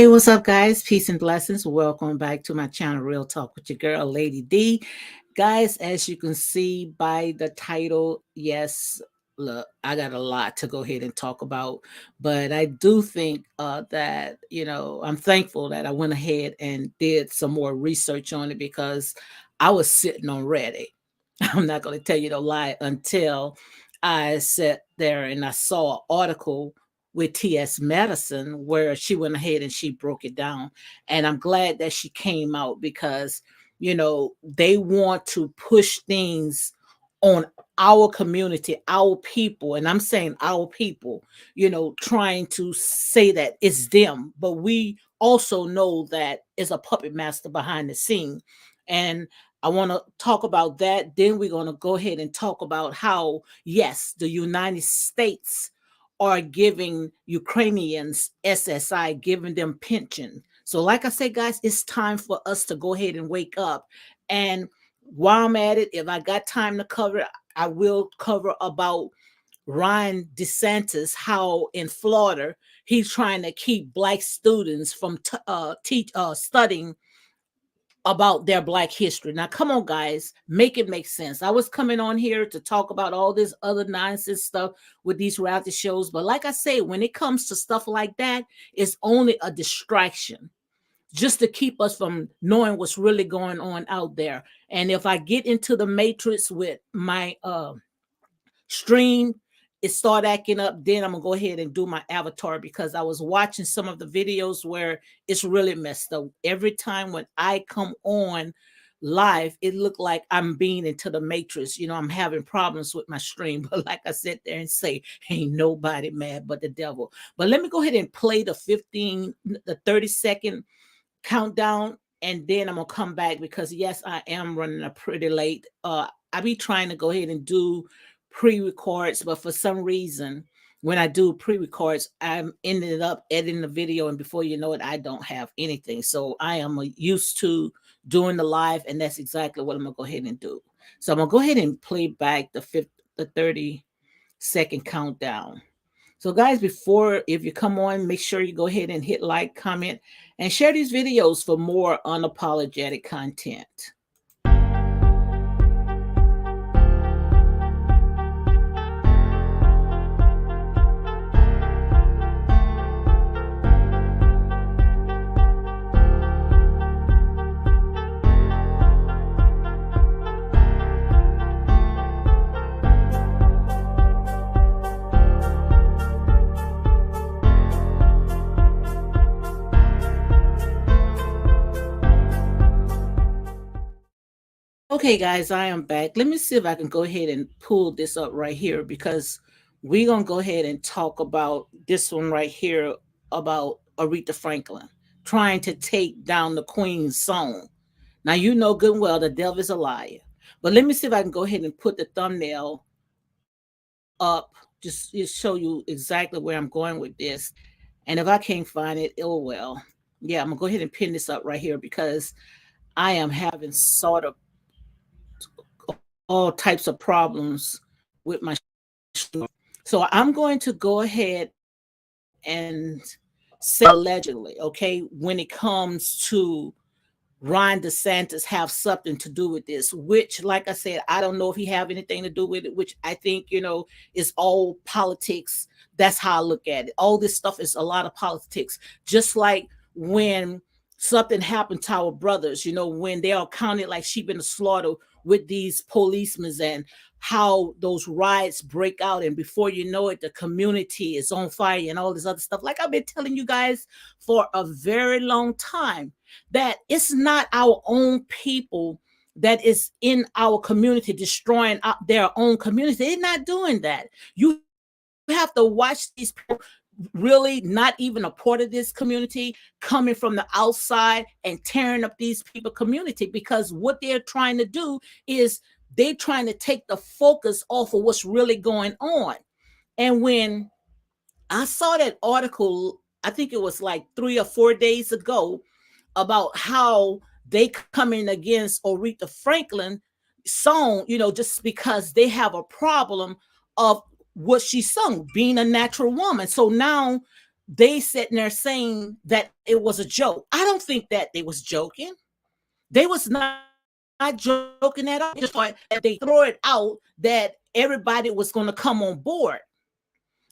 Hey, what's up, guys? Peace and blessings. Welcome back to my channel, Real Talk with your girl, Lady D. Guys, as you can see by the title, yes, look, I got a lot to go ahead and talk about, but I do think that, I'm thankful that I went ahead and did some more research on it because I was sitting on Reddit. I'm not going to tell you the lie until I sat there and I saw an article with T.S. Madison where she went ahead and she broke it down. And I'm glad that she came out because, they want to push things on our community, our people. And I'm saying our people, trying to say that it's them. But we also know that it's a puppet master behind the scene. And I want to talk about that. Then we're going to go ahead and talk about how, yes, the United States are giving Ukrainians SSI, giving them pension. So, like I said, guys, it's time for us to go ahead and wake up. And while I'm at it, if I got time to cover it, I will cover about Ron DeSantis, how in Florida he's trying to keep Black students from studying about their Black history. Now, come on, guys, make it make sense. I was coming on here to talk about all this other nonsense stuff with these reality shows. But like I say, when it comes to stuff like that, it's only a distraction just to keep us from knowing what's really going on out there. And if I get into the matrix with my stream, it start acting up, then I'm gonna go ahead and do my avatar because I was watching some of the videos where it's really messed up. Every time when I come on live, it looked like I'm being into the matrix. I'm having problems with my stream. But like I sit there and say, ain't nobody mad but the devil. But let me go ahead and play the 30-second countdown, and then I'm gonna come back because yes, I am running a pretty late. I be trying to go ahead and do pre-records, but for some reason, when I do pre-records, I'm ended up editing the video, and before you know it, I don't have anything. So I am used to doing the live, and that's exactly what I'm gonna go ahead and do. So I'm gonna go ahead and play back the 30-second countdown. So guys, if you come on, make sure you go ahead and hit like, comment, and share these videos for more unapologetic content. Okay, guys, I am back. Let me see if I can go ahead and pull this up right here because we're going to go ahead and talk about this one right here about Aretha Franklin trying to take down the Queen's song. Now, you know good and well the devil is a liar. But let me see if I can go ahead and put the thumbnail up, just show you exactly where I'm going with this. And if I can't find it, oh well. Yeah, I'm going to go ahead and pin this up right here because I am having sort of all types of problems with my store. So I'm going to go ahead and say allegedly, okay, when it comes to Ron DeSantis have something to do with this, which, like I said, I don't know if he have anything to do with it, which I think, is all politics. That's how I look at it. All this stuff is a lot of politics. Just like when something happened to our brothers, when they are counted like sheep in the slaughter with these policemen and how those riots break out. And before you know it, the community is on fire and all this other stuff. Like I've been telling you guys for a very long time, that it's not our own people that is in our community destroying their own community. They're not doing that. You have to watch these people really not even a part of this community coming from the outside and tearing up these people community, because what they're trying to do is they're trying to take the focus off of what's really going on. And when I saw that article, I think it was like 3 or 4 days ago, about how they coming against Aretha Franklin song, just because they have a problem of what she sung, being a natural woman. So now they sitting there saying that it was a joke. I don't think that they was joking. They was not joking at all. They just thought that they throw it out that everybody was going to come on board.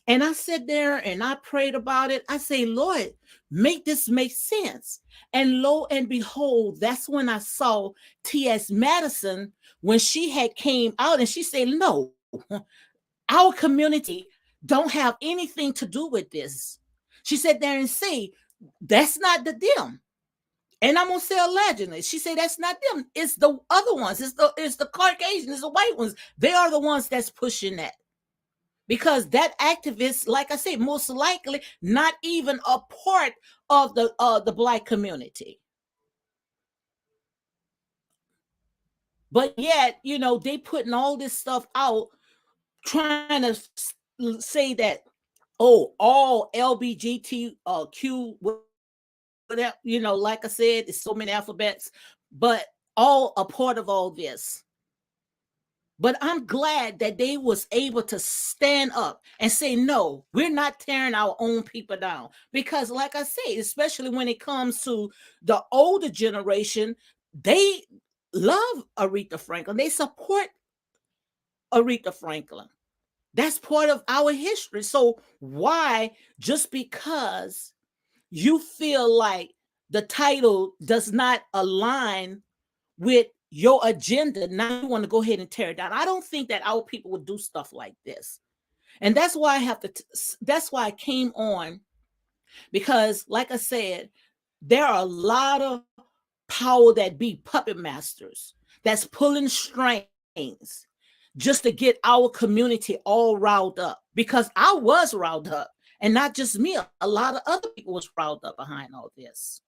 And I sat there and I prayed about it. I say, Lord, make this make sense. And lo and behold, that's when I saw T.S. Madison when she had came out and she said, no, our community don't have anything to do with this. She said there and say, that's not the them. And I'm gonna say allegedly. She said that's not them. It's the other ones. It's the Caucasian. It's the white ones. They are the ones that's pushing that. Because that activist, like I said, most likely not even a part of the black community. But yet, they putting all this stuff out, trying to say that, oh, all LBGTQ, whatever, like I said, it's so many alphabets, but all a part of all this. But I'm glad that they was able to stand up and say, no, we're not tearing our own people down. Because like I say, especially when it comes to the older generation, they love Aretha Franklin. They support Aretha Franklin. That's part of our history. So why, just because you feel like the title does not align with your agenda, now you want to go ahead and tear it down? I don't think that our people would do stuff like this. And that's why that's why I came on, because like I said, there are a lot of power that be puppet masters that's pulling strings just to get our community all riled up, because I was riled up, and not just me, a lot of other people was riled up behind all this.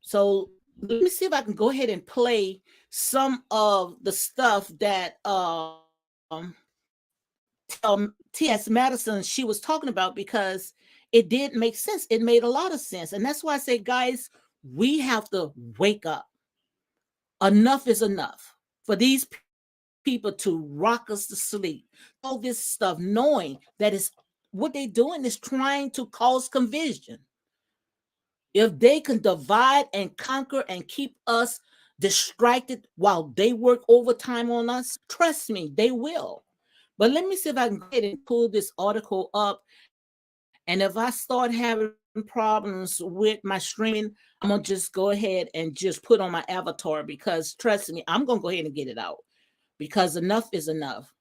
So let me see if I can go ahead and play some of the stuff that T.S. Madison, she was talking about, because it did make sense. It made a lot of sense. And that's why I say, guys, we have to wake up. Enough is enough for these people to rock us to sleep. All this stuff, knowing that is what they're doing is trying to cause confusion. If they can divide and conquer and keep us distracted while they work overtime on us, trust me, they will. But let me see if I can go ahead and pull this article up. And if I start having problems with my streaming, I'm going to just go ahead and just put on my avatar, because trust me, I'm going to go ahead and get it out, because enough is enough.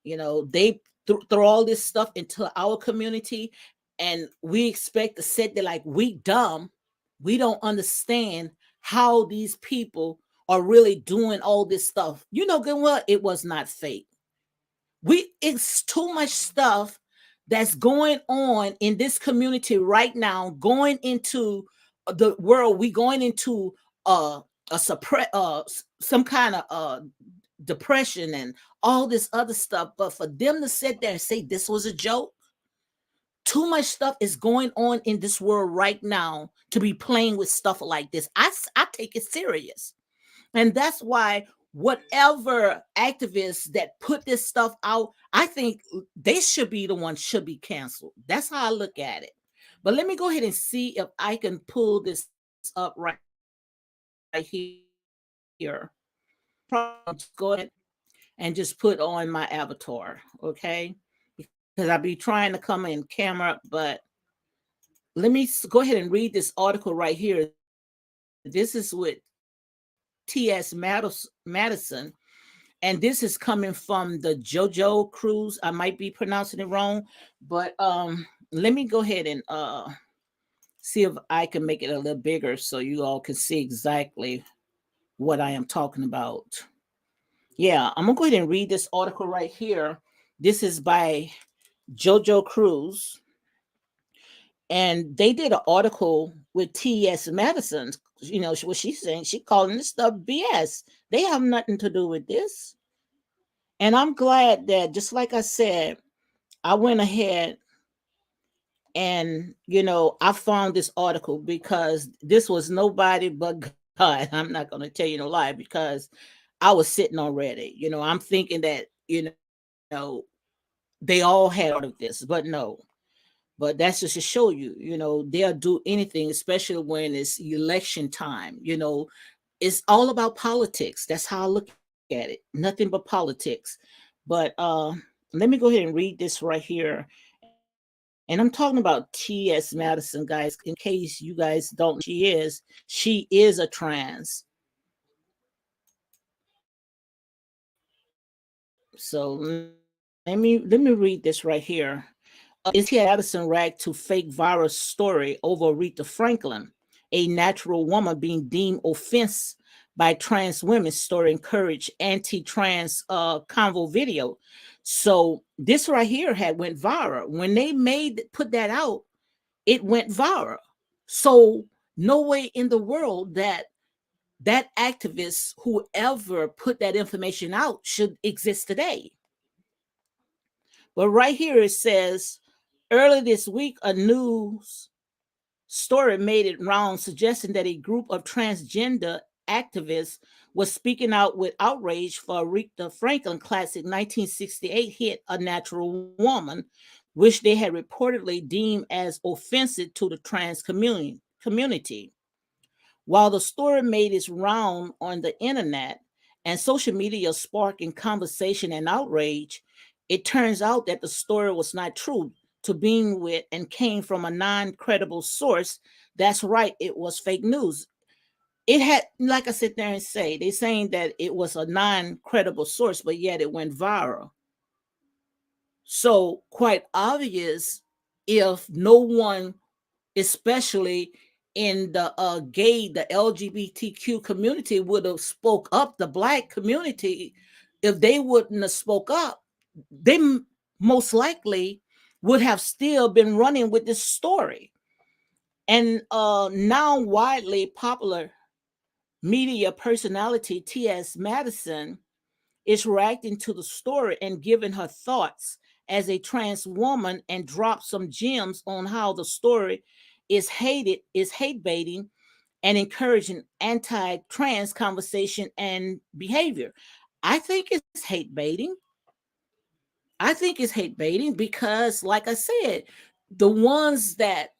They throw all this stuff into our community, and we expect to sit there like we dumb. We don't understand how these people are really doing all this stuff. You know good well it was not fake. It's too much stuff that's going on in this community right now, going into the world. We going into a some kind of depression and all this other stuff. But for them to sit there and say this was a joke, too much stuff is going on in this world right now to be playing with stuff like this. I take it serious. And that's why whatever activists that put this stuff out, I think they should be the ones should be canceled. That's how I look at it. But let me go ahead and see if I can pull this up right here. Probably just go ahead and just put on my avatar, okay? Because I'll be trying to come in camera, but let me go ahead and read this article right here. This is with T.S. Madison, and this is coming from the JoJo Cruise. I might be pronouncing it wrong, but let me go ahead and see if I can make it a little bigger so you all can see exactly what I am talking about. Yeah, I'm gonna go ahead and read this article right here. This is by JoJo Cruise, and they did an article with T.S. Madison. What she's saying, she calling this stuff BS. They have nothing to do with this. And I'm glad that, just like I said, I went ahead and, I found this article, because this was nobody but God. I'm not going to tell you no lie, because I was sitting already. I'm thinking that, they all had part of this, but no. But that's just to show you, they'll do anything, especially when it's election time. It's all about politics. That's how I look at it. Nothing but politics. But let me go ahead and read this right here. And I'm talking about T.S. Madison, guys. In case you guys don't know who she is a trans. So let me read this right here. Is here Madison ragged to fake viral story over Aretha Franklin, a natural woman being deemed offense by trans women. Story encourage anti-trans convo video. So this right here had went viral when they put that out. It went viral. So no way in the world that activist, whoever put that information out, should exist today. But right here it says, earlier this week, a news story made it round suggesting that a group of transgender activists was speaking out with outrage for Aretha Franklin classic 1968 hit A Natural Woman, which they had reportedly deemed as offensive to the trans community. While the story made its round on the internet and social media sparking conversation and outrage, it turns out that the story was not true to begin with and came from a non-credible source. That's right, it was fake news. It had, like I sit there and say, they're saying that it was a non-credible source, but yet it went viral. So quite obvious, if no one, especially in the LGBTQ community, would have spoke up, the Black community, if they wouldn't have spoke up, they most likely would have still been running with this story. And now widely popular media personality T.S. Madison is reacting to the story and giving her thoughts as a trans woman, and drop some gems on how the story is hate baiting and encouraging anti-trans conversation and behavior. I think it's hate baiting. I think it's hate baiting because, like I said, the ones that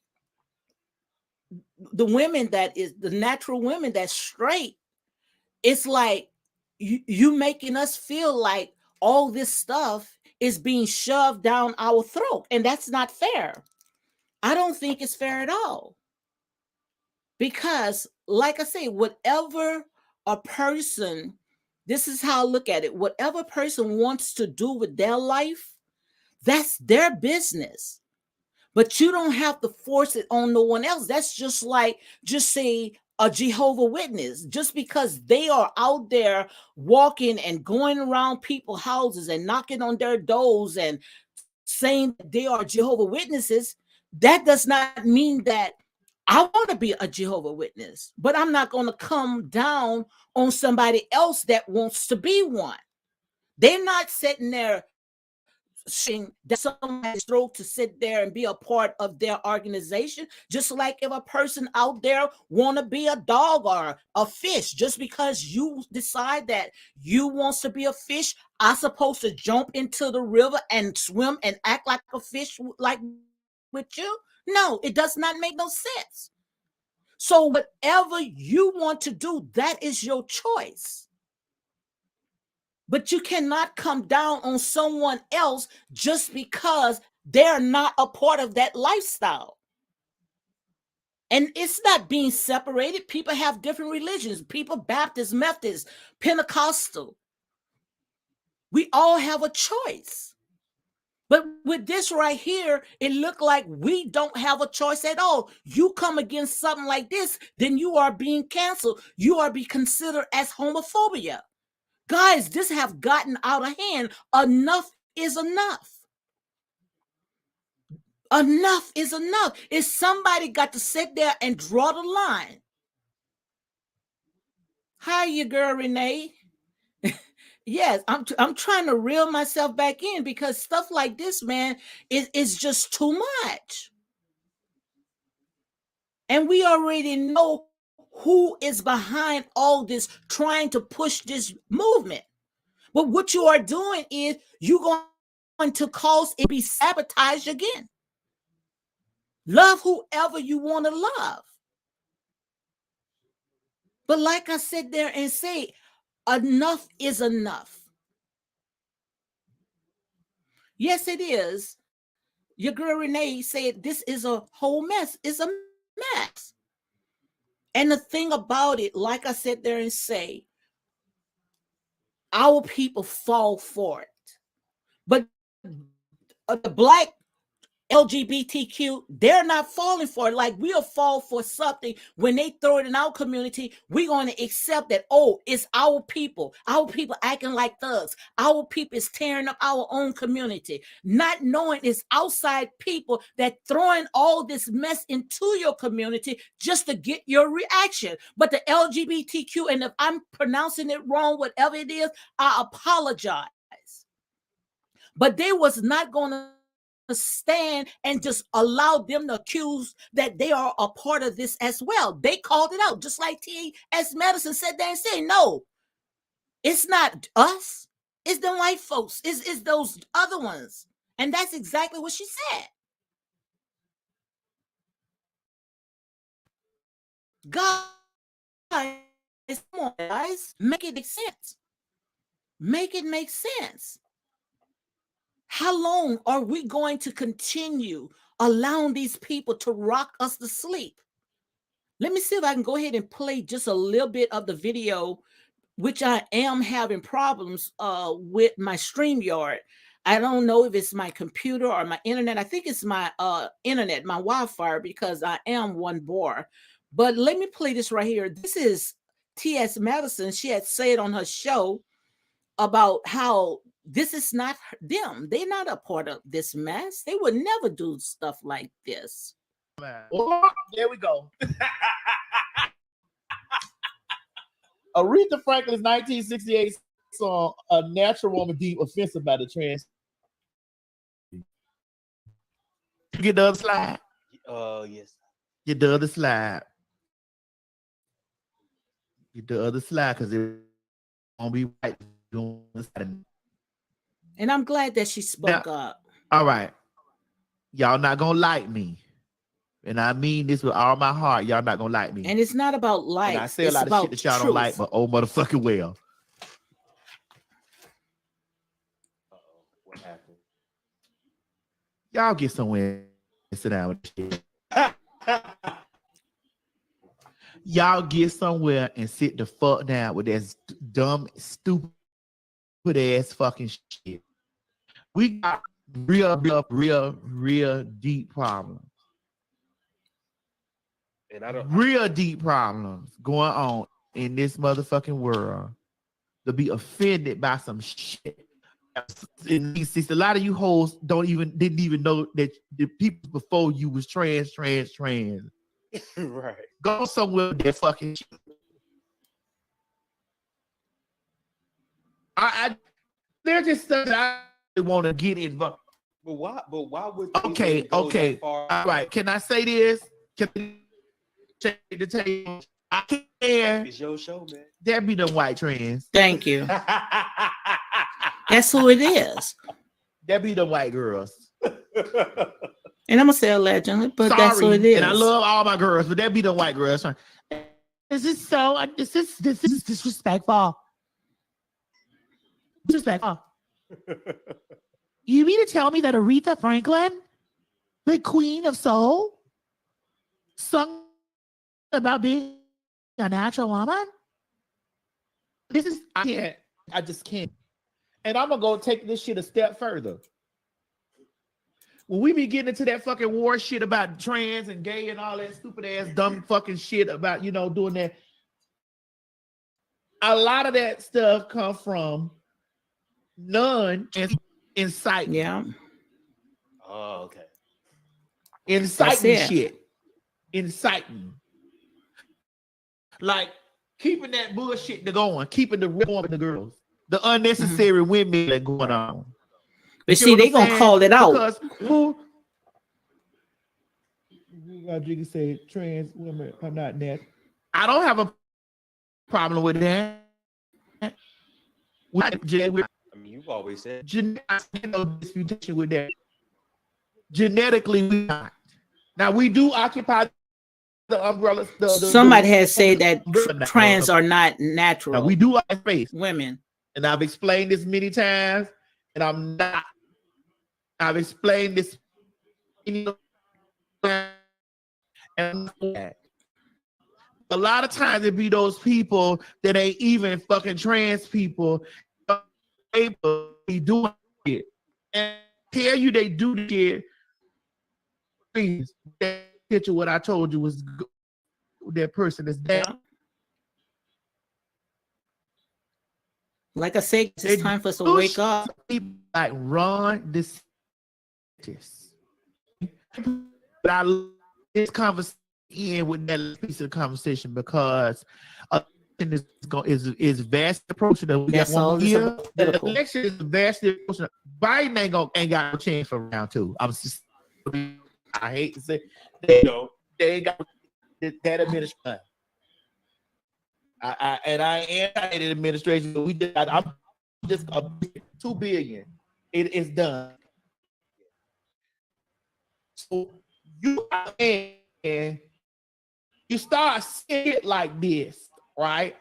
the women that is the natural women that's straight, it's like you making us feel like all this stuff is being shoved down our throat, and that's not fair. I don't think it's fair at all. Because, like I say, whatever a person, this is how I look at it, whatever person wants to do with their life, that's their business. But you don't have to force it on no one else. That's just like, just say, a Jehovah Witness. Just because they are out there walking and going around people's houses and knocking on their doors and saying that they are Jehovah Witnesses, that does not mean that I want to be a Jehovah Witness, but I'm not going to come down on somebody else that wants to be one. They're not sitting there showing down somebody's throat to sit there and be a part of their organization. Just like if a person out there want to be a dog or a fish, just because you decide that you wants to be a fish, I supposed to jump into the river and swim and act like a fish like with you? No, it does not make no sense. So whatever you want to do, that is your choice. But you cannot come down on someone else just because they're not a part of that lifestyle. And it's not being separated. People have different religions. People, Baptist, Methodist, Pentecostal. We all have a choice. But with this right here, it looked like we don't have a choice at all. You come against something like this, then you are being canceled. You are being considered as homophobia. Guys, this have gotten out of hand. Enough is enough. Enough is enough. If somebody got to sit there and draw the line. Hi, you girl, Renee. Yes, I'm trying to reel myself back in because stuff like this, man, is just too much. And we already know who is behind all this trying to push this movement. But what you are doing is you're going to to cause it be sabotaged again. Love whoever you want to love. But like I sit there and say, enough is enough. Yes, it is. Your girl Renee said this is a whole mess. It's a mess. And the thing about it, like I sit there and say, our people fall for it. But the black LGBTQ, they're not falling for it. Like we'll fall for something when they throw it in our community. We're going to accept that, oh, it's our people acting like thugs. Our people is tearing up our own community, not knowing it's outside people that throwing all this mess into your community just to get your reaction. But the LGBTQ, and if I'm pronouncing it wrong, whatever it is, I apologize. But they was not going to stand and just allow them to accuse that they are a part of this as well. They called it out, just like T.S. Madison said there and said, no, it's not us. It's the white folks. It's those other ones. And that's exactly what she said. Guys, come on, guys. Make it make sense. Make it make sense. How long are we going to continue allowing these people to rock us to sleep? Let me see if I can go ahead and play just a little bit of the video, which I am having problems with my StreamYard. I don't know if it's my computer or my internet. I think it's my internet, my Wi-Fi, because I am one bar. But let me play this right here. This is T.S. Madison. She had said on her show about how this is not them. They're not a part of this mess. They would never do stuff like this. Oh, there we go. Aretha Franklin's 1968 song, "A Natural Woman," deemed offensive by the trans. You get the other slide? Yes. Get the other slide. Get the other slide because it won't be right. And I'm glad that she spoke up. All right. Y'all not going to like me. And I mean this with all my heart. Y'all not going to like me. And it's not about likes. And I say a lot of shit that y'all don't like, but oh motherfucking well. What happened? Y'all get somewhere and sit down with this shit. Y'all get somewhere and sit the fuck down with that dumb, stupid ass fucking shit. We got real deep problems. And I don't real deep problems going on in this motherfucking world to be offended by some shit. A lot of you hoes didn't even know that the people before you was trans. Right. Go somewhere with that fucking shit. There's just stuff that I want to get involved. But why would okay. All right. Can I say this? Can I check the table? I can't. It's your show, man. There be them white trans. Thank you. That's who it is. There be the white girls. And I'm gonna say allegedly, but that's who it is. And I love all my girls, but there be the white girls. This is disrespectful. Disrespectful. You mean to tell me that Aretha Franklin, the queen of soul, sung about being a natural woman? I just can't. And I'm gonna go take this shit a step further. When we be getting into that fucking war shit about trans and gay and all that stupid ass dumb fucking shit about, doing that. A lot of that stuff come from inciting. Yeah. Oh, okay. Inciting shit. Inciting. Like keeping that bullshit going, keeping the real women, the girls, the unnecessary women that going on. But see, they gonna call it out. Because Jiggy said trans women are not net. I don't have a problem with that. I mean, you've always said. I see no disputation with that. Genetically, we not. Now we do occupy the umbrella. Somebody has said that trans Now are not natural we do have space, women. and I've explained this many times, and I'm not. I've explained this, and a lot of times it be those people that ain't even fucking trans people. Able be doing it and tell you they do the shit. Please, that picture what I told you was that person is there. Like I said, it's time for us to wake up. Like Ron DeSantis. But I love this conversation with that piece of the conversation because is vastly approaching that we got one year. The election is vastly approaching. Biden ain't got no chance for round two. I hate to say they ain't got that administration. I ain't anti administration. I'm just $2 billion. It's done. So you start seeing it like this, right?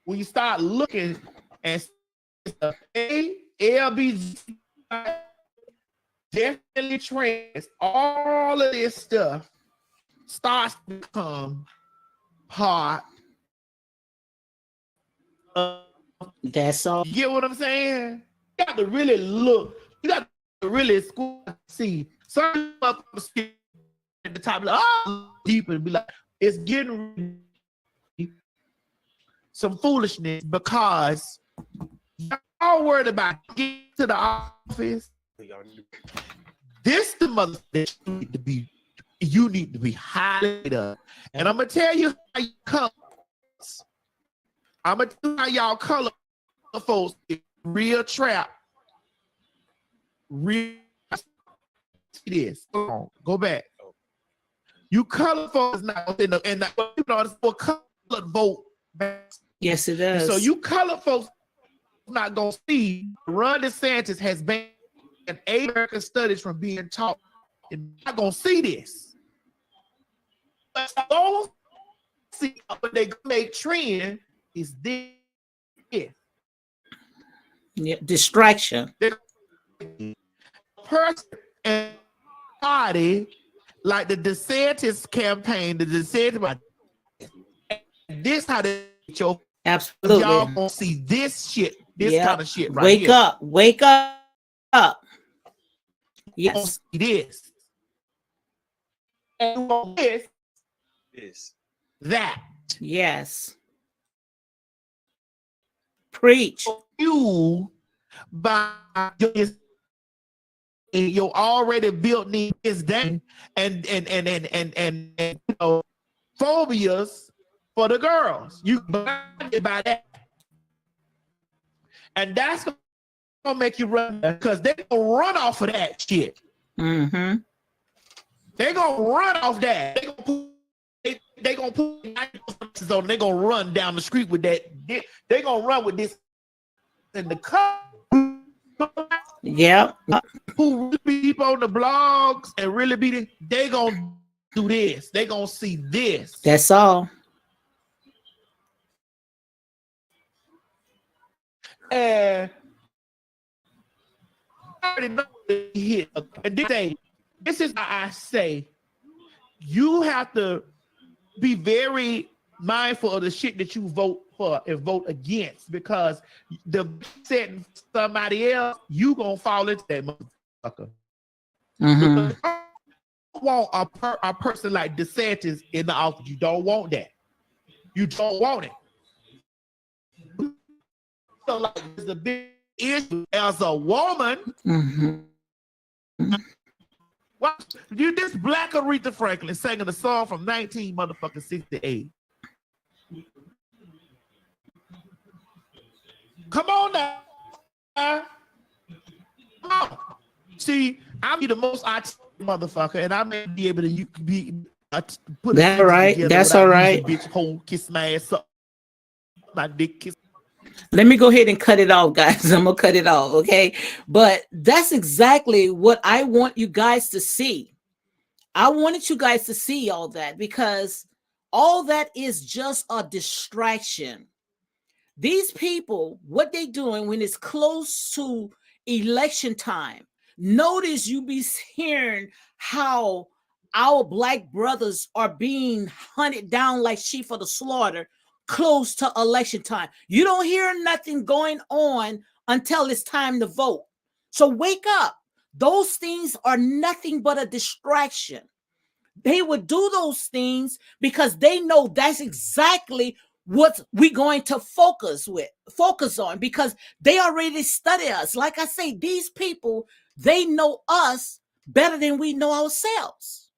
When you start looking and LBG, definitely trans, all of this stuff starts to become part of. That's all. You get what I'm saying? You got to really look. You got to really see. Some motherfuckers at the top, like, oh, deep and be like, it's getting some foolishness because y'all worried about getting to the office. This the mother that you need to be highlighted up. And I'm gonna tell you how you come. I'm gonna tell you how y'all color folks real trap. Real see this. Go back. You color folks not in the you know it's for colored vote. Yes, it does. So you color folks not gonna see Ron DeSantis has been in American studies from being taught. And not gonna see this. But don't see what they make trend is this. Yeah, distraction. Person and party like the DeSantis campaign, the DeSantis. This how they show. Absolutely. Y'all gonna see this shit, this kind of shit right wake here. Up, wake up. Yes. See this. And This. that. Yes. Preach. You by your already built need is that and you know phobias for the girls. You blinded by that. And that's gonna make you run because they're gonna run off of that shit. Mm-hmm. They're gonna run off that. They're gonna put on. They're gonna run down the street with that. They're gonna run with this in the car. Yep. Who really be deep on the blogs and really be they gonna do this. They gonna see this. That's all. And I already know hit. And this is how I say you have to be very mindful of the shit that you vote for and vote against because the setting somebody else, you gonna fall into that motherfucker. Mm-hmm. You don't want a person like DeSantis in the office. You don't want that. You don't want it. So like there's a big issue as a woman. Mm-hmm. Watch you this black Aretha Franklin singing a song from 1968. Come on now. Come on. See, I'll be the most artistic motherfucker, and I may be able to put that right. That's all right. Bitch, hole, kiss my ass up, my dick kiss. Let me go ahead and cut it off, guys. I'm gonna cut it off, okay? But that's exactly what I want you guys to see. I wanted you guys to see all that because all that is just a distraction. These people, what they doing when it's close to election time, notice you be hearing how our black brothers are being hunted down like sheep for the slaughter close to election time. You don't hear nothing going on until it's time to vote. So wake up. Those things are nothing but a distraction. They would do those things because they know that's exactly what we're going to focus on, because they already study us. Like I say, these people, they know us better than we know ourselves.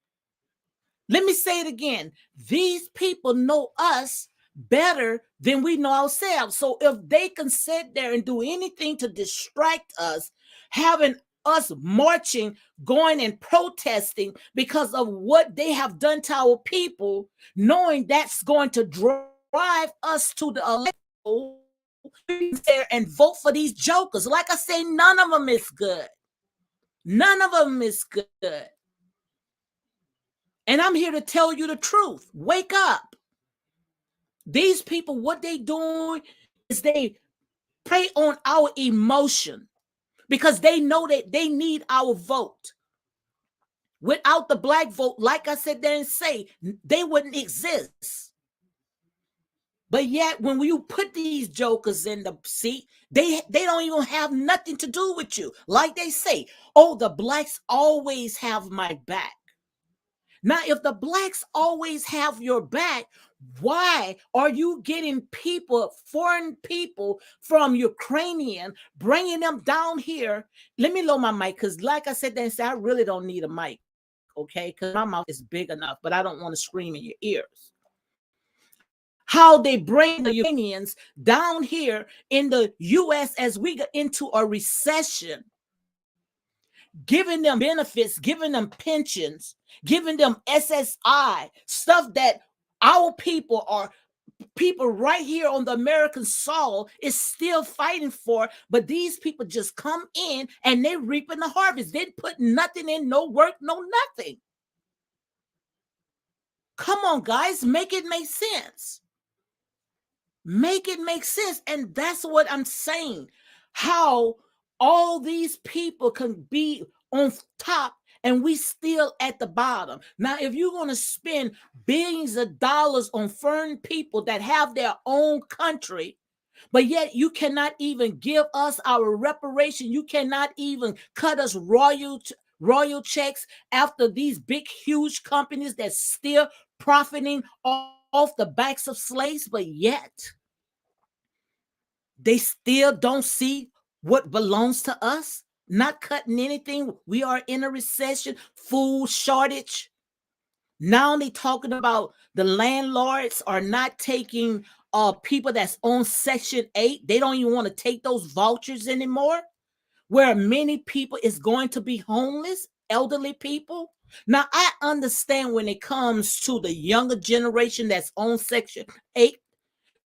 Let me say it again. These people know us better than we know ourselves. So if they can sit there and do anything to distract us, having us marching, going and protesting because of what they have done to our people, knowing that's going to drive us to the election, there and vote for these jokers. Like I say, none of them is good. None of them is good. And I'm here to tell you the truth. Wake up. These people, what they doing is they prey on our emotion because they know that they need our vote. Without the black vote, like I said there and say, they wouldn't exist. But yet, when you put these jokers in the seat, they don't even have nothing to do with you. Like they say, oh, the blacks always have my back. Now, if the blacks always have your back, why are you getting people, foreign people from Ukrainian, bringing them down here? Let me lower my mic because, like I said, I really don't need a mic, okay? Because my mouth is big enough, but I don't want to scream in your ears. How they bring the Ukrainians down here in the U.S. as we get into a recession, giving them benefits, giving them pensions, giving them SSI, stuff that our people right here on the American soil is still fighting for. But these people just come in and they're reaping the harvest. They put nothing in, no work, no nothing. Come on, guys, make it make sense. Make it make sense. And that's what I'm saying. How all these people can be on top and we still at the bottom. Now, if you're going to spend billions of dollars on foreign people that have their own country, but yet you cannot even give us our reparation, you cannot even cut us royal checks after these big, huge companies that's still profiting off the backs of slaves, but yet they still don't see what belongs to us, not cutting anything. We are in a recession, food shortage. Now they talking about the landlords are not taking people that's on Section 8. They don't even want to take those vouchers anymore, where many people is going to be homeless, elderly people. Now, I understand when it comes to the younger generation that's on Section 8,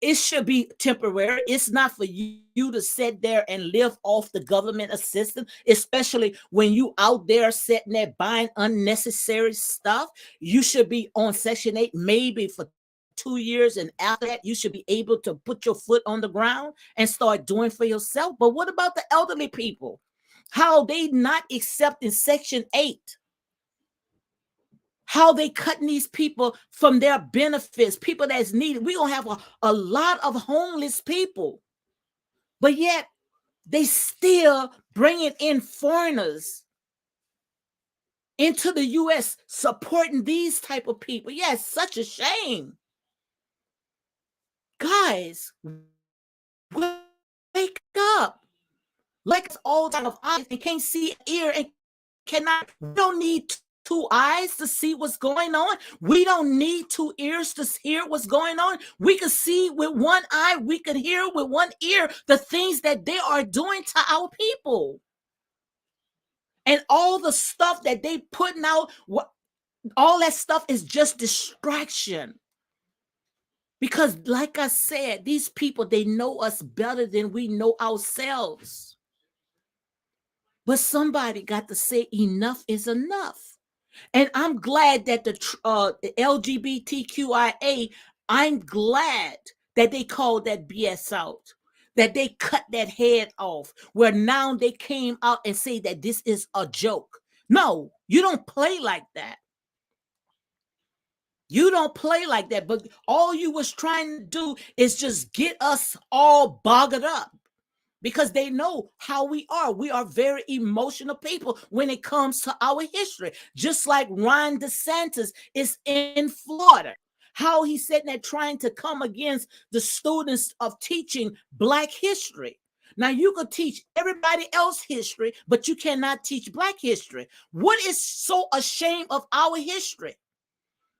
it should be temporary. It's not for you to sit there and live off the government assistance, especially when you out there sitting there buying unnecessary stuff. You should be on Section 8 maybe for 2 years, and after that, you should be able to put your foot on the ground and start doing for yourself. But what about the elderly people? How they not accepting Section 8? How they cutting these people from their benefits, people that's needed. We're going to have a lot of homeless people, but yet they still bringing in foreigners into the U.S. supporting these type of people. Yeah, it's such a shame. Guys, wake up. Like it's all time of eyes and can't see an ear and cannot. We don't need two eyes to see what's going on. We don't need two ears to hear what's going on. We can see with one eye, we can hear with one ear the things that they are doing to our people. And all the stuff that they putting out, all that stuff is just distraction. Because, like I said, these people, they know us better than we know ourselves. But somebody got to say enough is enough. And I'm glad that the LGBTQIA, I'm glad that they called that BS out, that they cut that head off, where now they came out and say that this is a joke. No, you don't play like that. You don't play like that. But all you was trying to do is just get us all bogged up, because they know how we are. We are very emotional people when it comes to our history. Just like Ron DeSantis is in Florida, how he's sitting there trying to come against the students of teaching Black history. Now, you could teach everybody else history, but you cannot teach Black history. What is so ashamed of our history?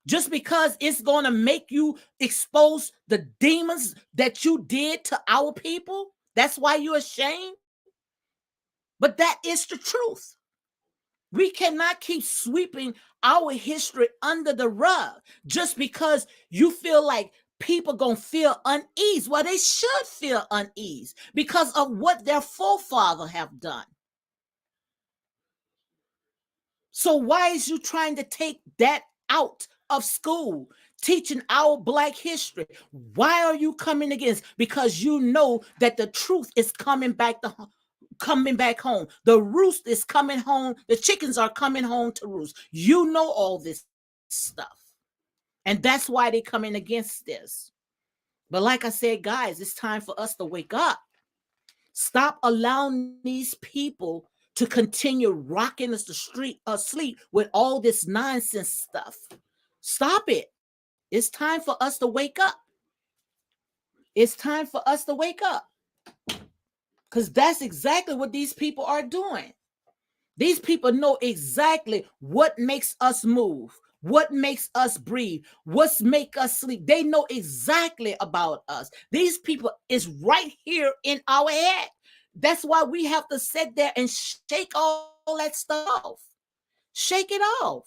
Just because it's going to make you expose the demons that you did to our people? That's why you're ashamed? But that is the truth. We cannot keep sweeping our history under the rug just because you feel like people going to feel unease. Well, they should feel unease because of what their forefathers have done. So why is you trying to take that out of school, teaching our Black history? Why are you coming against? Because you know that the truth is coming back home. The roost is coming home. The chickens are coming home to roost. You know all this stuff. And that's why they're coming against this. But like I said, guys, it's time for us to wake up. Stop allowing these people to continue rocking us to street asleep with all this nonsense stuff. Stop it. It's time for us to wake up. It's time for us to wake up. Because that's exactly what these people are doing. These people know exactly what makes us move, what makes us breathe, what's make us sleep. They know exactly about us. These people is right here in our head. That's why we have to sit there and shake all that stuff off. Shake it off.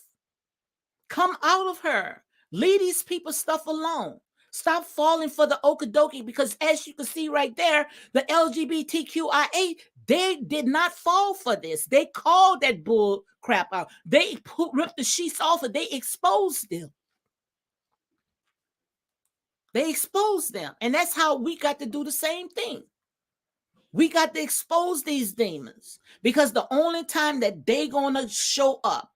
Come out of her. Leave these people stuff alone. Stop falling for the okie because as you can see right there, the LGBTQIA, they did not fall for this. They called that bull crap out. They ripped the sheets off and they exposed them. They exposed them. And that's how we got to do the same thing. We got to expose these demons because the only time that they gonna show up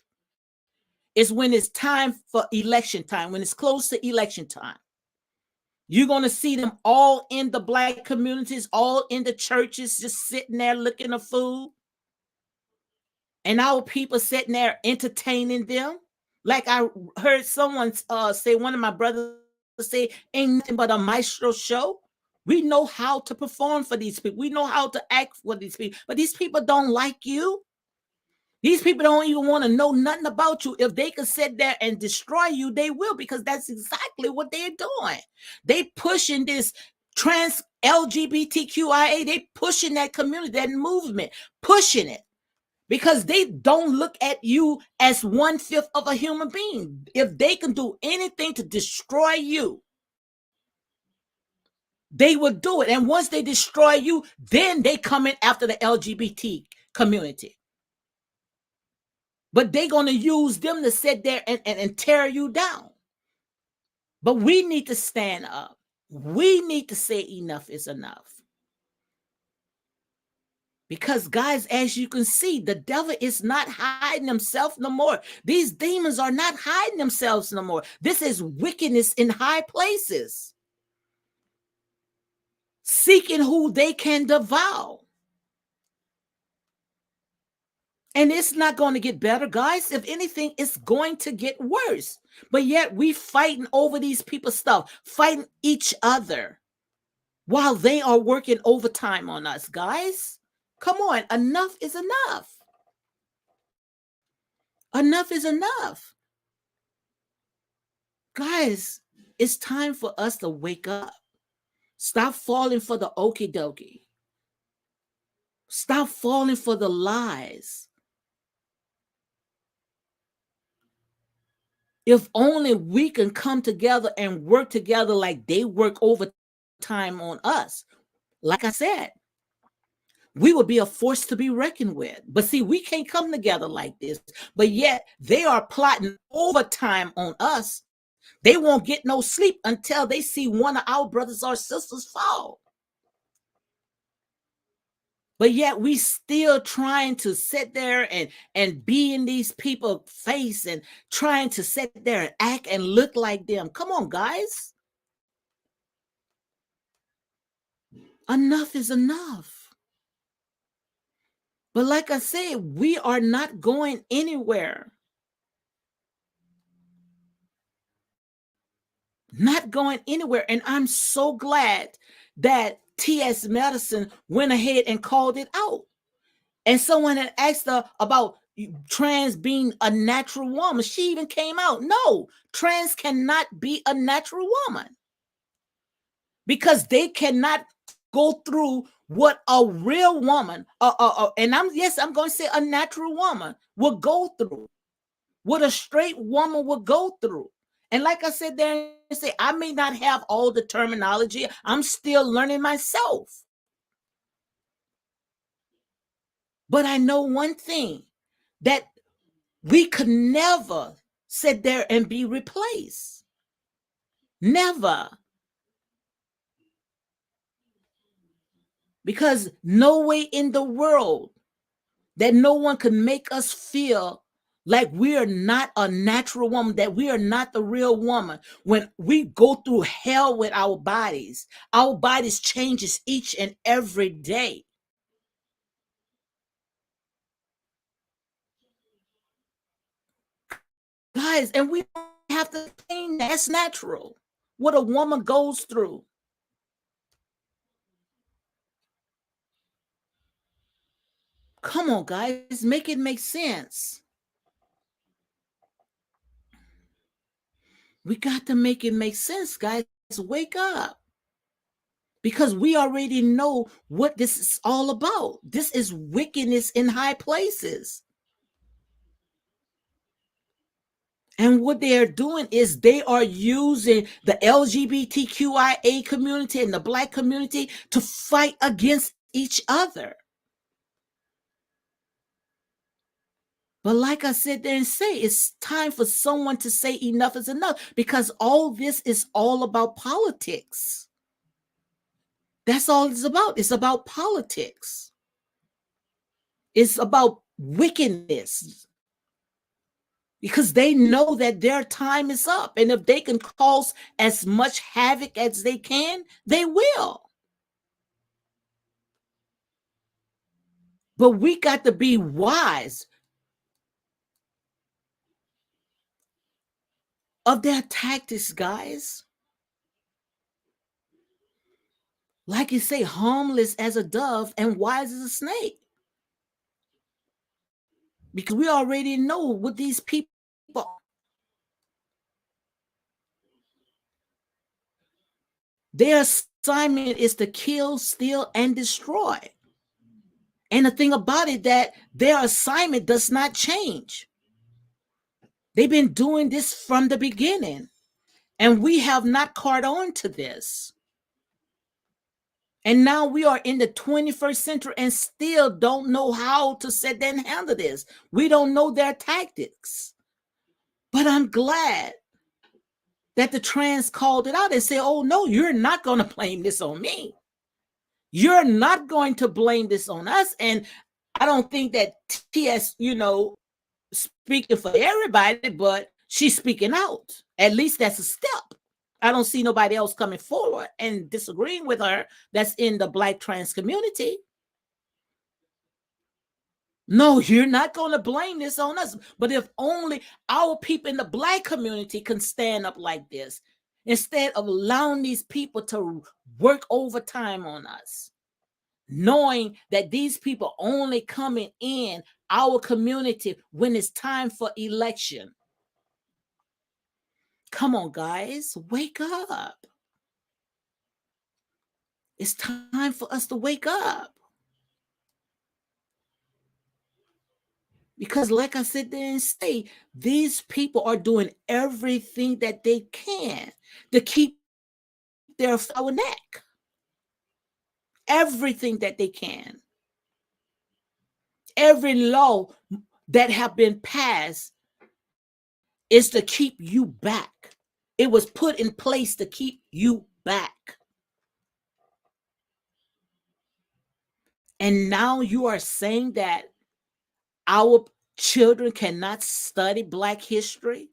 is when it's time for election time, when it's close to election time. You're going to see them all in the Black communities, all in the churches, just sitting there looking at food. And our people sitting there entertaining them. Like I heard someone say, one of my brothers say, ain't nothing but a maestro show. We know how to perform for these people. We know how to act for these people. But these people don't like you. These people don't even want to know nothing about you. If they could sit there and destroy you, they will, because that's exactly what they're doing. They pushing this trans LGBTQIA. They pushing that community, that movement, pushing it because they don't look at you as 1/5 of a human being. If they can do anything to destroy you, they will do it. And once they destroy you, then they come in after the LGBT community. But they're going to use them to sit there and tear you down. But we need to stand up. We need to say enough is enough. Because, guys, as you can see, the devil is not hiding himself no more. These demons are not hiding themselves no more. This is wickedness in high places, seeking who they can devour. And it's not going to get better, guys. If anything, it's going to get worse. But yet we fighting over these people's stuff, fighting each other while they are working overtime on us, guys. Come on, enough is enough. Enough is enough. Guys, it's time for us to wake up. Stop falling for the okie dokie. Stop falling for the lies. If only we can come together and work together like they work overtime on us. Like I said, we would be a force to be reckoned with. But see, we can't come together like this. But yet they are plotting overtime on us. They won't get no sleep until they see one of our brothers or sisters fall. But yet we still trying to sit there and be in these people face and trying to sit there and act and look like them. Come on, guys. Enough is enough. But like I said, we are not going anywhere. Not going anywhere. And I'm so glad that T.S. Madison went ahead and called it out. And someone had asked her about trans being a natural woman. She even came out. No, trans cannot be a natural woman because they cannot go through what a real woman, and I'm going to say a natural woman will go through, what a straight woman will go through. And like I said there, and say I may not have all the terminology. I'm still learning myself. But I know one thing, that we could never sit there and be replaced. Never. Because no way in the world that no one can make us feel like we are not a natural woman, that we are not the real woman. When we go through hell with our bodies changes each and every day. Guys, and we have to think that's natural. What a woman goes through. Come on, guys, make it make sense. We got to make it make sense, guys. Wake up. Because we already know what this is all about. This is wickedness in high places. And what they are doing is they are using the LGBTQIA community and the Black community to fight against each other. But like I said there and say, it's time for someone to say enough is enough, because all this is all about politics. That's all it's about. It's about politics. It's about wickedness. Because they know that their time is up. And if they can cause as much havoc as they can, they will. But we got to be wise of their tactics, guys. Like you say, harmless as a dove and wise as a snake. Because we already know what these people are. Their assignment is to kill, steal, and destroy. And the thing about it, that their assignment does not change. They've been doing this from the beginning. And we have not caught on to this. And now we are in the 21st century and still don't know how to sit there and handle this. We don't know their tactics. But I'm glad that the trans called it out and said, oh, no, you're not going to blame this on me. You're not going to blame this on us. And I don't think that TS, speaking for everybody, but she's speaking out. At least that's a step. I don't see nobody else coming forward and disagreeing with her that's in the Black trans community. No, you're not going to blame this on us. But if only our people in the Black community can stand up like this, instead of allowing these people to work overtime on us, knowing that these people only coming in our community when it's time for election. Come on, guys, wake up. It's time for us to wake up. Because, like I said there and say, these people are doing everything that they can to keep their our neck. Everything that they can. Every law that have been passed is to keep you back. It was put in place to keep you back. And now you are saying that our children cannot study Black history?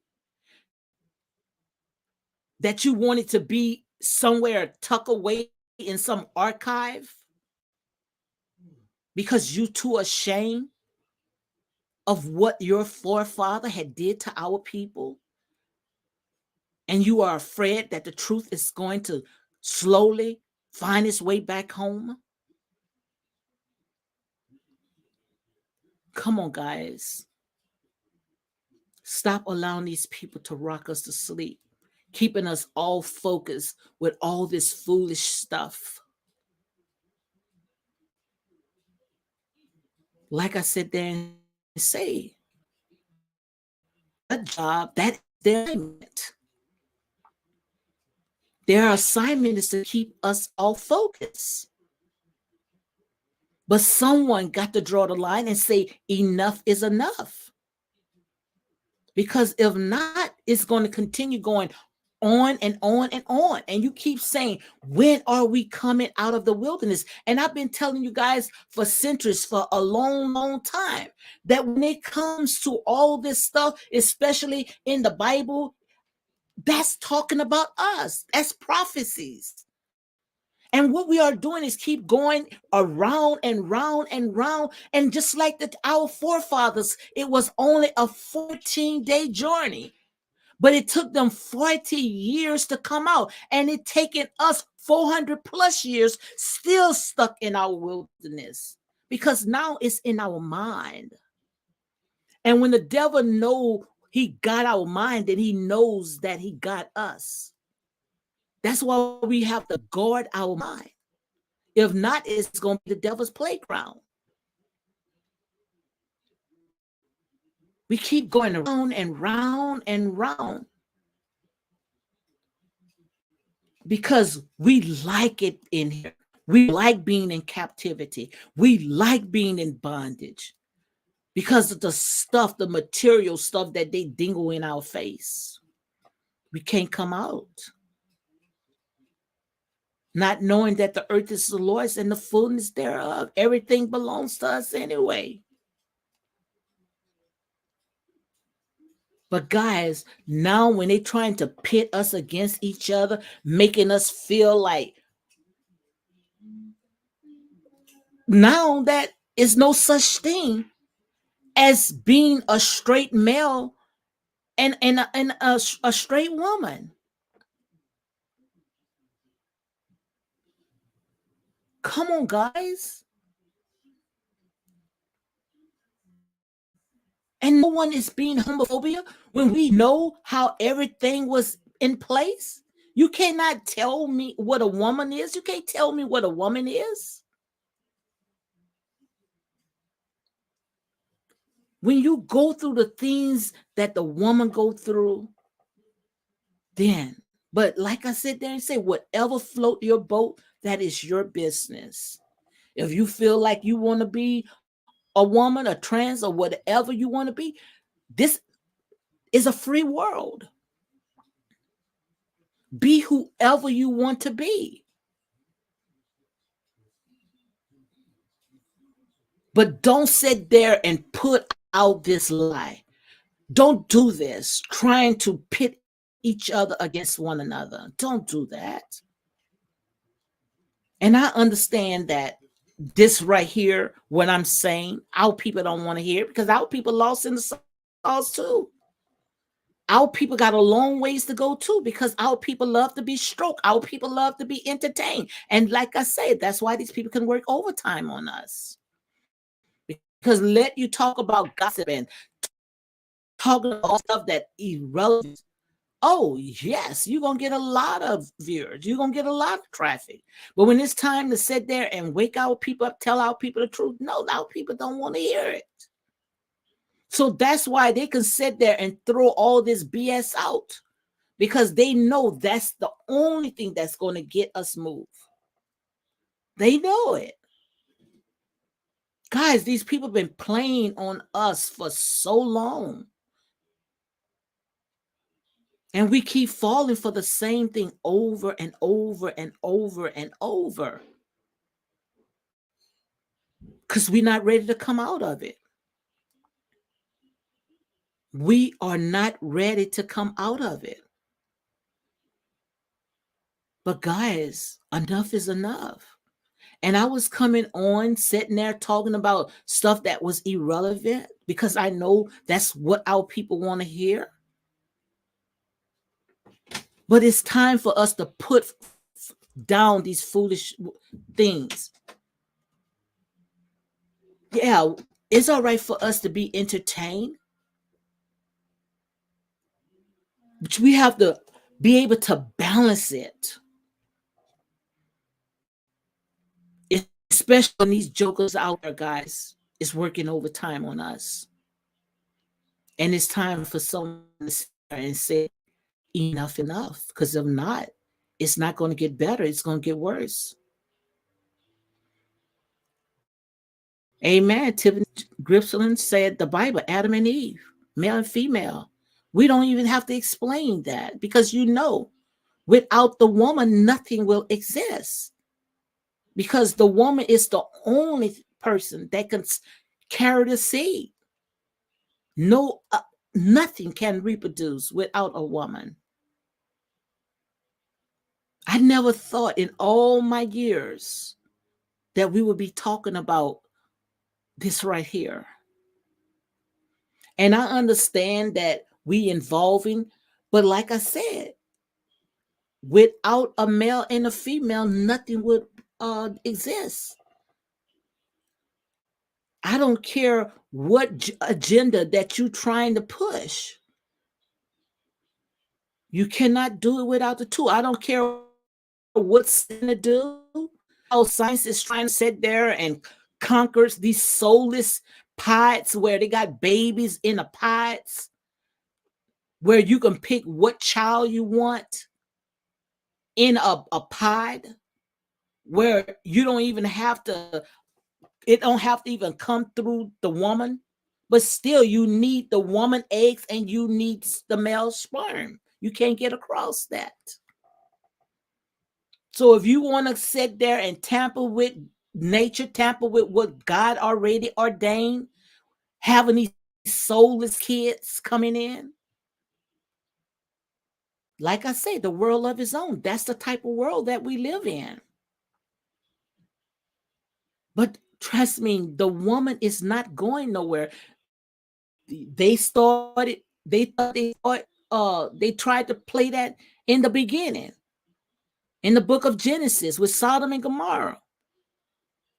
That you want it to be somewhere tucked away in some archive? Because you too ashamed of what your forefather had did to our people? And you are afraid that the truth is going to slowly find its way back home? Come on, guys. Stop allowing these people to rock us to sleep, keeping us all focused with all this foolish stuff. Like I said there and say, that job, that is their assignment. Their assignment is to keep us all focused. But someone got to draw the line and say, enough is enough. Because if not, it's going to continue going on and on and on. And you keep saying, when are we coming out of the wilderness? And I've been telling you guys for centuries, for a long, long time, that when it comes to all this stuff, especially in the Bible, that's talking about us. That's prophecies. And what we are doing is keep going around and round and round. And just like our forefathers, it was only a 14-day journey. But it took them 40 years to come out. And it taken us 400 plus years still stuck in our wilderness. Because now it's in our mind. And when the devil knows he got our mind, then he knows that he got us. That's why we have to guard our mind. If not, it's going to be the devil's playground. We keep going around and round and round because we like it in here. We like being in captivity. We like being in bondage because of the stuff, the material stuff that they dingle in our face. We can't come out. Not knowing that the earth is the Lord's and the fullness thereof. Everything belongs to us anyway. But guys, now when they're trying to pit us against each other, making us feel like now that is no such thing as being a straight male and a straight woman. Come on, guys. And no one is being homophobia when we know how everything was in place. You cannot tell me what a woman is. You can't tell me what a woman is. When you go through the things that the woman go through, then, but like I said there and say, whatever float your boat, that is your business. If you feel like you want to be a woman, a trans, or whatever you want to be, this is a free world. Be whoever you want to be. But don't sit there and put out this lie. Don't do this, trying to pit each other against one another. Don't do that. And I understand that this right here, what I'm saying, our people don't want to hear it because our people lost in the sauce too. Our people got a long ways to go too because our people love to be stroked. Our people love to be entertained. And like I said, that's why these people can work overtime on us. Because let you talk about gossip and talking about stuff that irrelevant. Oh, yes, you're going to get a lot of viewers. You're going to get a lot of traffic. But when it's time to sit there and wake our people up, tell our people the truth, no, our people don't want to hear it. So that's why they can sit there and throw all this BS out, because they know that's the only thing that's going to get us moved. They know it. Guys, these people have been playing on us for so long. And we keep falling for the same thing over and over and over and over. Because we're not ready to come out of it. We are not ready to come out of it. But guys, enough is enough. And I was coming on, sitting there talking about stuff that was irrelevant because I know that's what our people want to hear. But it's time for us to put down these foolish things. Yeah, it's all right for us to be entertained, but we have to be able to balance it. Especially when these jokers out there, guys, is working overtime on us. And it's time for someone to sit there and say, enough. Because if not, it's not going to get better. It's going to get worse. Amen. Tiffany Gripsland said the Bible, Adam and Eve, male and female. We don't even have to explain that because you know, without the woman, nothing will exist. Because the woman is the only person that can carry the seed. No, nothing can reproduce without a woman. I never thought in all my years that we would be talking about this right here. And I understand that we involving, but like I said, without a male and a female, nothing would exist. I don't care what agenda that you're trying to push. You cannot do it without the two. I don't care what's going to do. How science is trying to sit there and conquers these soulless pods where they got babies in the pods, where you can pick what child you want in a pod, where you don't even have to, it don't have to even come through the woman, but still you need the woman eggs and you need the male sperm. You can't get across that. So if you want to sit there and tamper with nature, tamper with what God already ordained, having these soulless kids coming in, like I say, the world of his own. That's the type of world that we live in. But trust me, the woman is not going nowhere. They started, they tried to play that in the beginning, in the book of Genesis with Sodom and Gomorrah.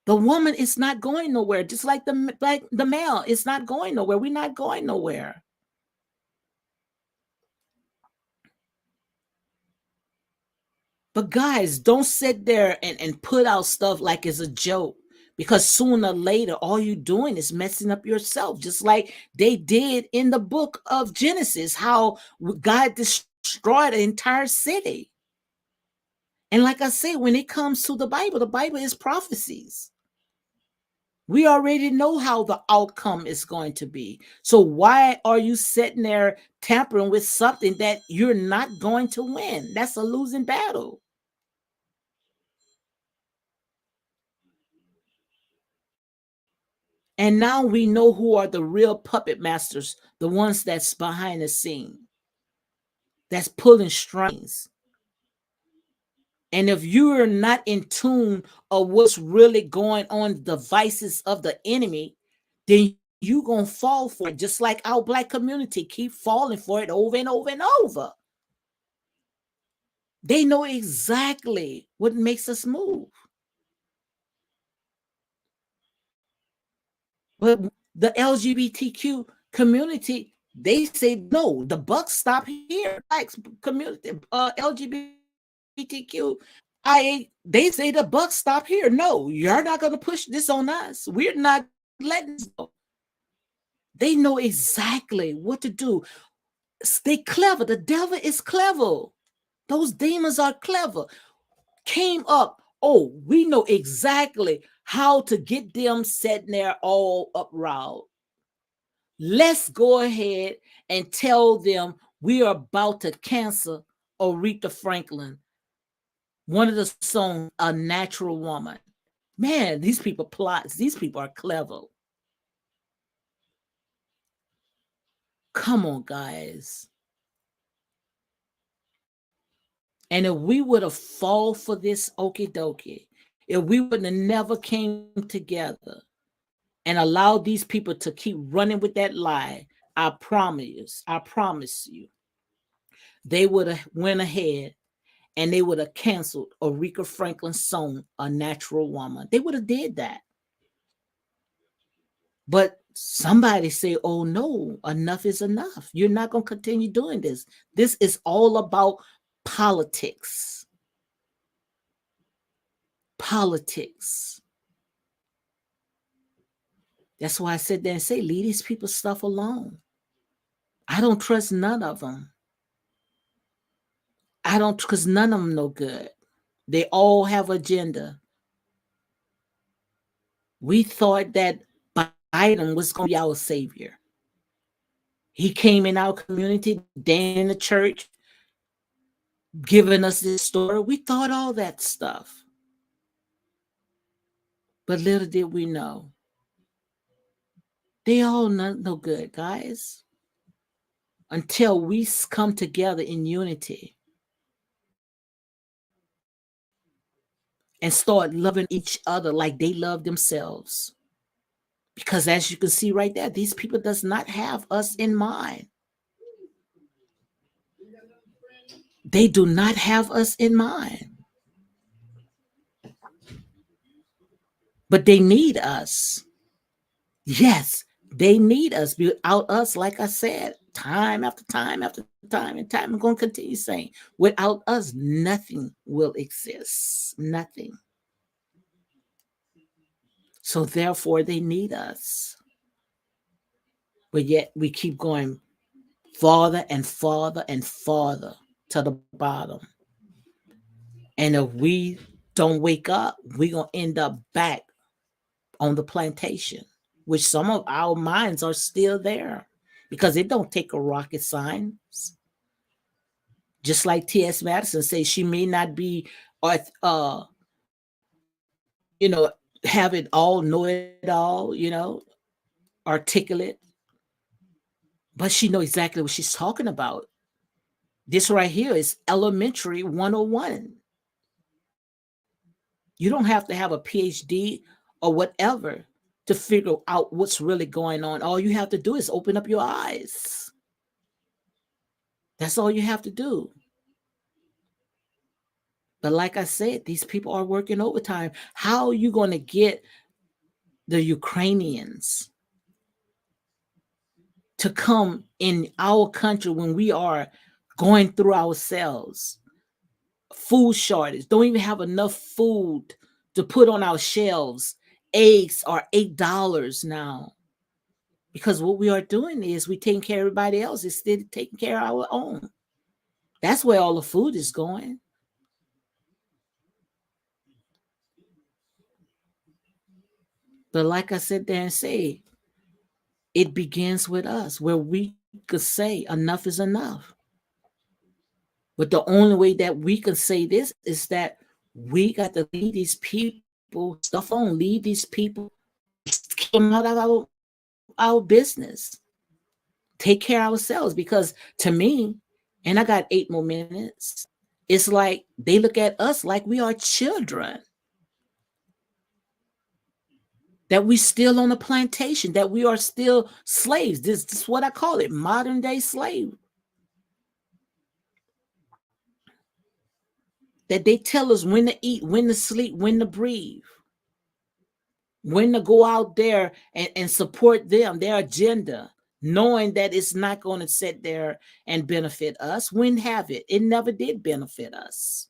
The woman is not going nowhere, just like the male is not going nowhere. We're not going nowhere. But guys, don't sit there and put out stuff like it's a joke, because sooner or later, all you're doing is messing up yourself, just like they did in the book of Genesis, how God destroyed an entire city. And like I say, when it comes to the Bible is prophecies. We already know how the outcome is going to be. So why are you sitting there tampering with something that you're not going to win? That's a losing battle. And now we know who are the real puppet masters, the ones that's behind the scene, that's pulling strings. And if you're not in tune of what's really going on, the devices of the enemy, then you're going to fall for it. Just like our Black community keep falling for it over and over and over. They know exactly what makes us move. But the LGBTQ community, they say, no, the buck stop here. Black community, LGBTQ, they say the buck stop here. No, you're not going to push this on us. We're not letting this go. They know exactly what to do. They clever. The devil is clever. Those demons are clever. Came up. Oh, we know exactly how to get them sitting there all uproar. Let's go ahead and tell them we are about to cancel Aretha Franklin, one of the songs, A Natural Woman. Man, these people plots. These people are clever. Come on, guys. And if we would have fall for this okie dokie, if we would have never came together and allowed these people to keep running with that lie, I promise you, they would have went ahead and they would have canceled Aretha Franklin's song, A Natural Woman. They would have did that. But somebody say, oh no, enough is enough. You're not going to continue doing this. This is all about politics. Politics. That's why I sit there and say, leave these people stuff alone. I don't trust none of them. I don't, because none of them no good. They all have agenda. We thought that Biden was going to be our savior. He came in our community, Dan in the church, giving us this story. We thought all that stuff. But little did we know, they all no good, guys. Until we come together in unity and start loving each other like they love themselves. Because as you can see right there, these people does not have us in mind. They do not have us in mind. But they need us. Yes, they need us. Without us, like I said, time after time after time and time, I'm going to continue saying, without us, nothing will exist. Nothing. So therefore, they need us. But yet we keep going farther and farther and farther to the bottom. And if we don't wake up, we're going to end up back on the plantation, which some of our minds are still there because it don't take a rocket science. Just like T.S. Madison says, she may not be, you know, have it all, know it all, articulate, but she know exactly what she's talking about. This right here is elementary 101. You don't have to have a PhD or whatever to figure out what's really going on. All you have to do is open up your eyes. That's all you have to do. But like I said, these people are working overtime. How are you going to get the Ukrainians to come in our country when we are going through ourselves? Food shortage, don't even have enough food to put on our shelves. Eggs are $8 now. Because what we are doing is we taking care of everybody else instead of taking care of our own. That's where all the food is going. But like I said there and say, it begins with us, where we could say enough is enough. But the only way that we can say this is that we got to leave these people stuff on, leave these people, keep them out of our business. Take care of ourselves, because to me, and I got 8 more minutes, it's like they look at us like we are children, that we still on a plantation, that we are still slaves. This is what I call it, modern day slave. That they tell us when to eat, when to sleep, when to breathe, when to go out there and support them, their agenda, knowing that it's not going to sit there and benefit us. When have it? It never did benefit us.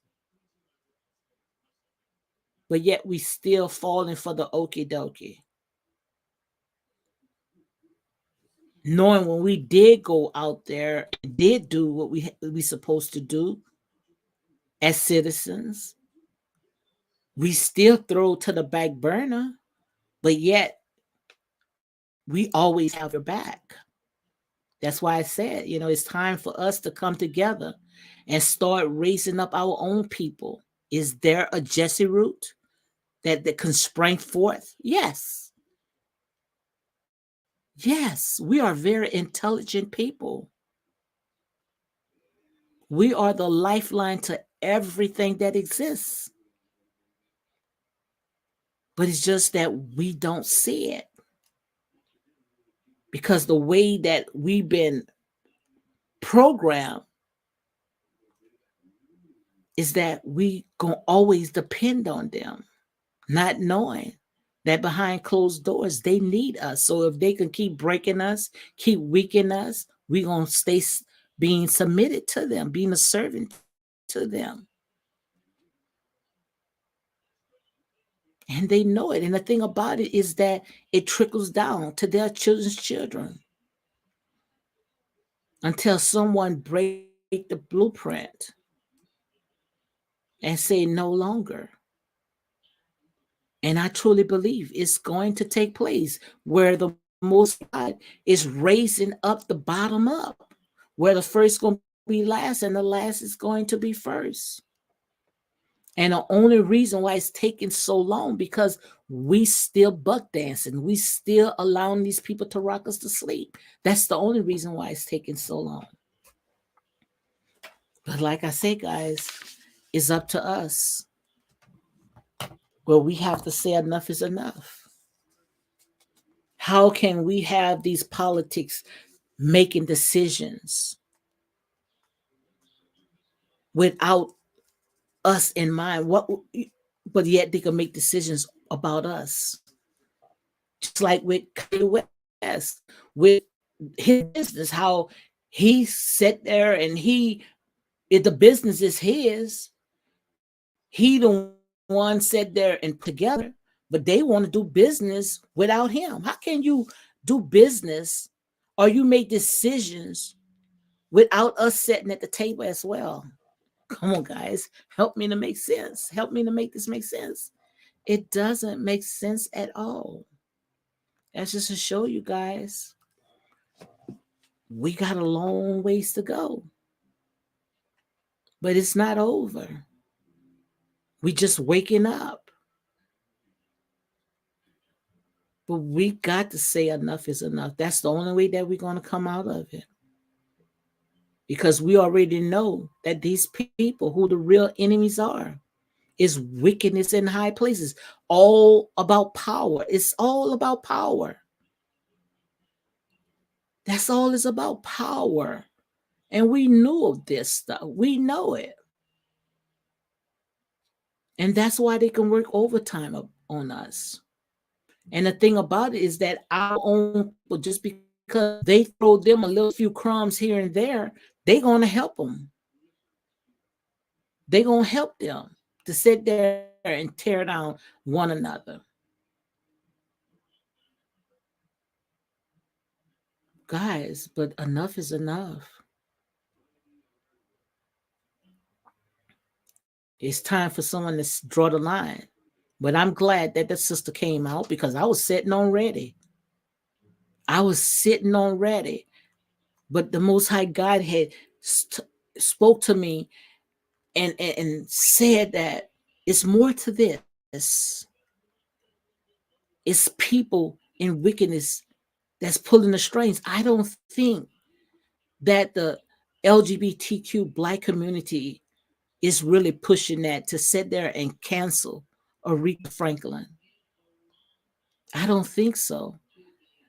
But yet we still falling for the okie dokie. knowing when we did go out there and did do what we supposed to do as citizens, we still throw to the back burner, but yet we always have your back. That's why I said, it's time for us to come together and start raising up our own people. Is there a Jesse root that can spring forth? Yes. Yes, we are very intelligent people. We are the lifeline to everything that exists. But it's just that we don't see it. Because the way that we've been programmed is that we gonna always depend on them, not knowing that behind closed doors they need us. So if they can keep breaking us, keep weakening us, we gonna stay being submitted to them, being a servant to them. And they know it. And the thing about it is that it trickles down to their children's children until someone break the blueprint and say no longer. And I truly believe it's going to take place where the Most God is raising up the bottom up, where the first going to be last and the last is going to be first. And the only reason why it's taking so long because we still buck dancing, we still allowing these people to rock us to sleep. That's the only reason why it's taking so long. But like I say, guys, it's up to us. Well, we have to say enough is enough. How can we have these politics making decisions without us in mind? But yet they can make decisions about us. Just like with Kanye West, with his business, how he sat there and if the business is his, he the one sat there and put together, but they want to do business without him. How can you do business or you make decisions without us sitting at the table as well? Come on, guys, help me to make sense. Help me to make this make sense. It doesn't make sense at all. That's just to show you guys we got a long ways to go, but it's not over. We just waking up. But we got to say enough is enough. That's the only way that we're going to come out of it. Because we already know that these people, who the real enemies are, is wickedness in high places. All about power. It's all about power. That's all it's about, power. And we knew of this stuff. We know it. And that's why they can work overtime on us. And the thing about it is that our own people, just because they throw them a little few crumbs here and there, they're going to help them. They're going to help them to sit there and tear down one another. Guys, but enough is enough. It's time for someone to draw the line. But I'm glad that the sister came out because I was sitting on ready. I was sitting on ready. But the Most High God had spoke to me and said that it's more to this. It's people in wickedness that's pulling the strings. I don't think that the LGBTQ Black community is really pushing that to sit there and cancel Aretha Franklin. I don't think so.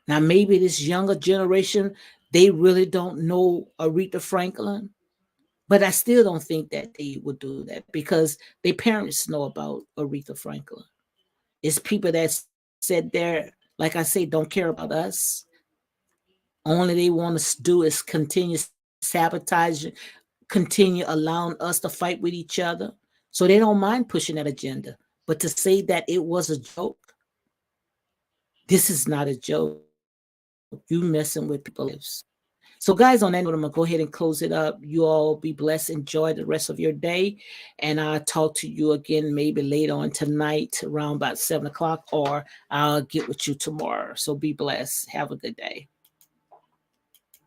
Now, maybe this younger generation, they really don't know Aretha Franklin, but I still don't think that they would do that because their parents know about Aretha Franklin. It's people that said there, like I say, don't care about us. Only they want to do is continue sabotaging, continue allowing us to fight with each other. So they don't mind pushing that agenda. But to say that it was a joke, this is not a joke. You messing with people's lives. So, guys, on that note, I'm going to go ahead and close it up. You all be blessed. Enjoy the rest of your day. And I'll talk to you again maybe later on tonight around about 7 o'clock, or I'll get with you tomorrow. So be blessed. Have a good day.